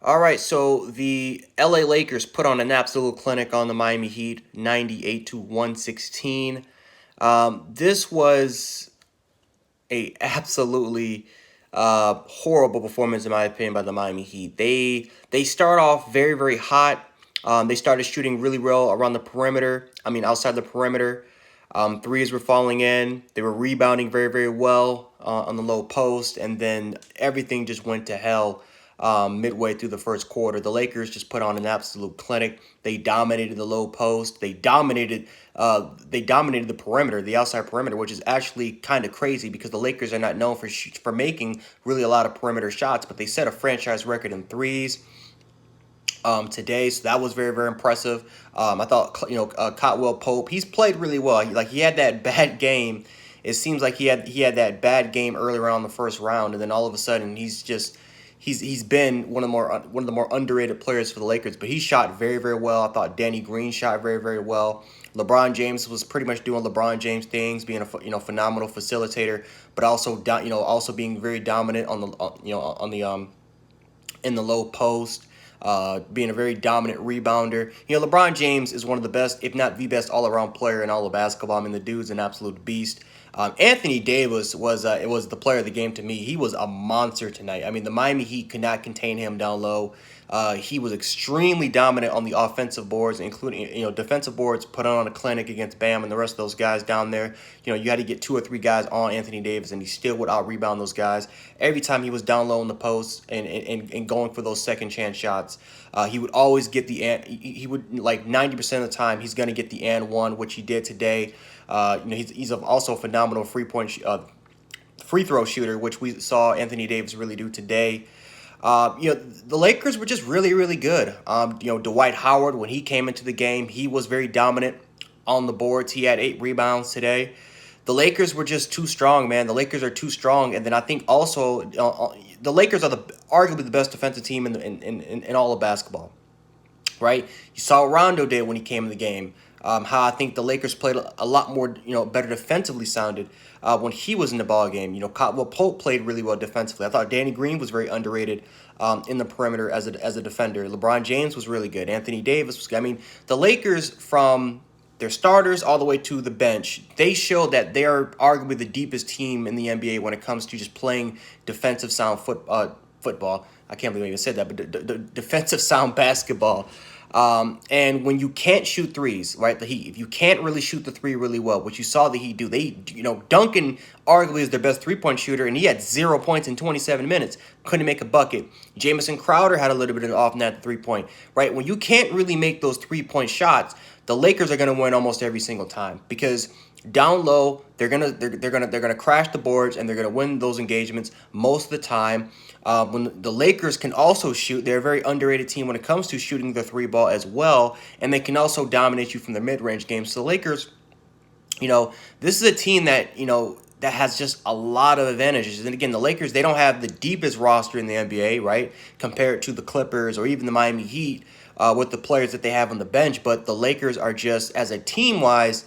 All right, so the LA Lakers put on an absolute clinic on the Miami Heat, 98 to 116. This was a absolutely horrible performance in my opinion by the Miami Heat. They start off very hot. They started shooting really well around the perimeter. I mean, outside the perimeter. Threes were falling in. They were rebounding very well on the low post, and then everything just went to hell midway through the first quarter. The Lakers just put on an absolute clinic. They dominated the low post. They dominated the perimeter, the outside perimeter, which is actually kind of crazy because the Lakers are not known for making really a lot of perimeter shots, but they set a franchise record in threes today, so that was very impressive. I thought Cotwell Pope, he's played really well. He had that bad game. It seems like he had that bad game earlier on in the first round, and then all of a sudden he's been one of the more underrated players for the Lakers. But he shot very well. I thought Danny Green shot very well. LeBron James was pretty much doing LeBron James things, being a phenomenal facilitator, but also also being very dominant on the in the low post, being a very dominant rebounder. LeBron James is one of the best, if not the best, all-around player in all of basketball. I mean, the dude's an absolute beast. Anthony Davis was the player of the game to me. He was a monster tonight. I mean, the Miami Heat could not contain him down low. He was extremely dominant on the offensive boards, including defensive boards. Put on a clinic against Bam and the rest of those guys down there. You had to get 2 or 3 guys on Anthony Davis, and he still would out rebound those guys every time he was down low in the post and going for those second chance shots. He would always get he would, like, 90% of the time he's going to get the and one, which he did today. He's also a phenomenal free throw shooter, which we saw Anthony Davis really do today. The Lakers were just really good. Dwight Howard, when he came into the game, he was very dominant on the boards. He had 8 rebounds today. The Lakers were just too strong, man. The Lakers are too strong, and then I think also the Lakers are arguably the best defensive team in all of basketball, right? You saw what Rondo did when he came in the game. How I think the Lakers played a lot more, better defensively sounded when he was in the ball game. Cotwell Pope played really well defensively. I thought Danny Green was very underrated in the perimeter as a defender. LeBron James was really good. Anthony Davis was good. I mean, the Lakers, from their starters all the way to the bench, they showed that they are arguably the deepest team in the NBA when it comes to just playing defensive sound football. I can't believe I even said that, but defensive sound basketball. And when you can't shoot threes, right, the Heat, if you can't really shoot the three really well, which you saw the Heat do, Duncan arguably is their best three-point shooter, and he had 0 points in 27 minutes, couldn't make a bucket. Jamison Crowder had a little bit of off net three-point, right? When you can't really make those three-point shots, the Lakers are going to win almost every single time because down low, they're gonna crash the boards and they're gonna win those engagements most of the time. When the Lakers can also shoot, they're a very underrated team when it comes to shooting the three ball as well, and they can also dominate you from the mid range game. So the Lakers, this is a team that that has just a lot of advantages. And again, the Lakers, they don't have the deepest roster in the NBA, right, compared to the Clippers or even the Miami Heat with the players that they have on the bench. But the Lakers are just, as a team wise,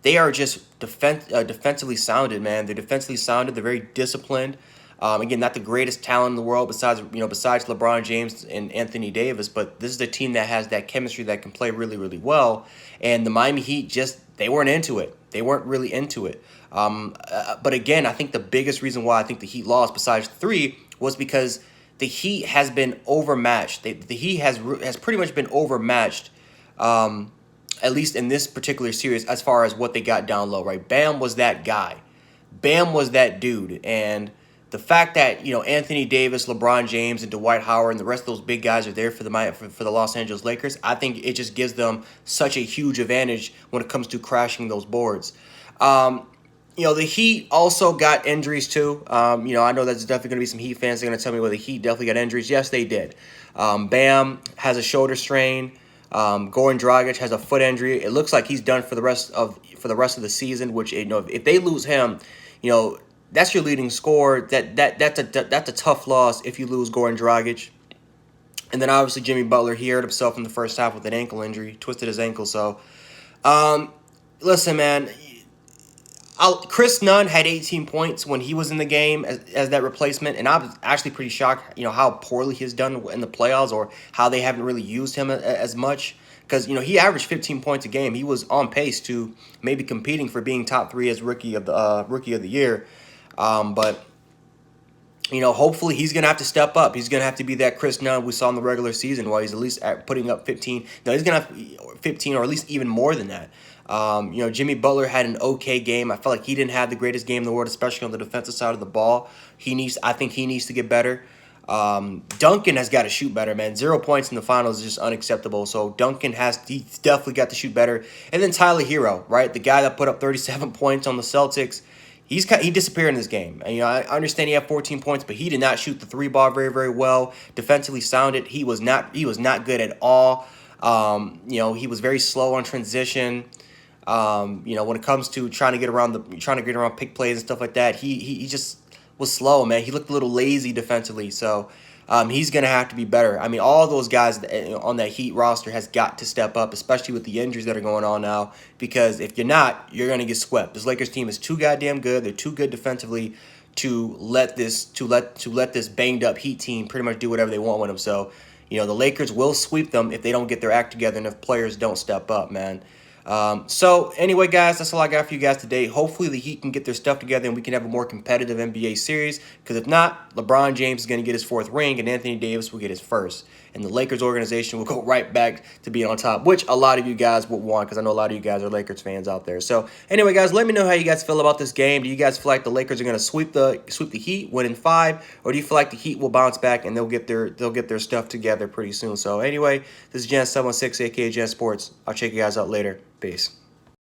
they are just defensively sounded, man. They're defensively sounded. They're very disciplined. Again, not the greatest talent in the world besides LeBron James and Anthony Davis, but this is a team that has that chemistry that can play really well. And the Miami Heat they weren't into it. They weren't really into it. But again, I think the biggest reason why I think the Heat lost, besides three, was because the Heat has been overmatched. The Heat has pretty much been overmatched. At least in this particular series, as far as what they got down low, right? Bam was that guy. Bam was that dude. And the fact that, Anthony Davis, LeBron James, and Dwight Howard and the rest of those big guys are there for the Los Angeles Lakers, I think it just gives them such a huge advantage when it comes to crashing those boards. The Heat also got injuries too. I know there's definitely going to be some Heat fans that are going to tell me, well, the Heat definitely got injuries. Yes, they did. Bam has a shoulder strain. Goran Dragic has a foot injury. It looks like he's done for the rest of the season. Which, if they lose him, that's your leading scorer. That's a tough loss if you lose Goran Dragic. And then obviously Jimmy Butler, he hurt himself in the first half with an ankle injury, twisted his ankle. So, listen, man, Chris Nunn had 18 points when he was in the game as that replacement, and I was actually pretty shocked, how poorly he's done in the playoffs, or how they haven't really used him as much. Because he averaged 15 points a game. He was on pace to maybe competing for being top 3 as rookie of the year. But hopefully he's gonna have to step up. He's gonna have to be that Chris Nunn we saw in the regular season, while he's at least putting up 15. No, he's gonna have 15 or at least even more than that. Jimmy Butler had an okay game. I felt like he didn't have the greatest game in the world, especially on the defensive side of the ball. I think he needs to get better. Duncan has got to shoot better, man. 0 points in the finals is just unacceptable. So he's definitely got to shoot better. And then Tyler Hero, right? The guy that put up 37 points on the Celtics. He disappeared in this game. And, I understand he had 14 points, but he did not shoot the 3 ball very, very well. Defensively sounded. He was not good at all. He was very slow on transition. When it comes to trying to get around pick plays and stuff like that, he just was slow, man. He looked a little lazy defensively, so he's gonna have to be better. I mean, all those guys on that Heat roster has got to step up, especially with the injuries that are going on now. Because if you're not, you're gonna get swept. This Lakers team is too goddamn good. They're too good defensively to let this banged up Heat team pretty much do whatever they want with them. So, the Lakers will sweep them if they don't get their act together and if players don't step up, man. So anyway, guys, that's all I got for you guys today. Hopefully the Heat can get their stuff together and we can have a more competitive NBA series. Because if not, LeBron James is going to get his 4th ring and Anthony Davis will get his 1st. And the Lakers organization will go right back to being on top, which a lot of you guys would want, because I know a lot of you guys are Lakers fans out there. So anyway, guys, let me know how you guys feel about this game. Do you guys feel like the Lakers are going to sweep the Heat, win in 5, or do you feel like the Heat will bounce back and they'll get their stuff together pretty soon? So anyway, this is Jan716, aka Jan Sports. I'll check you guys out later. Peace.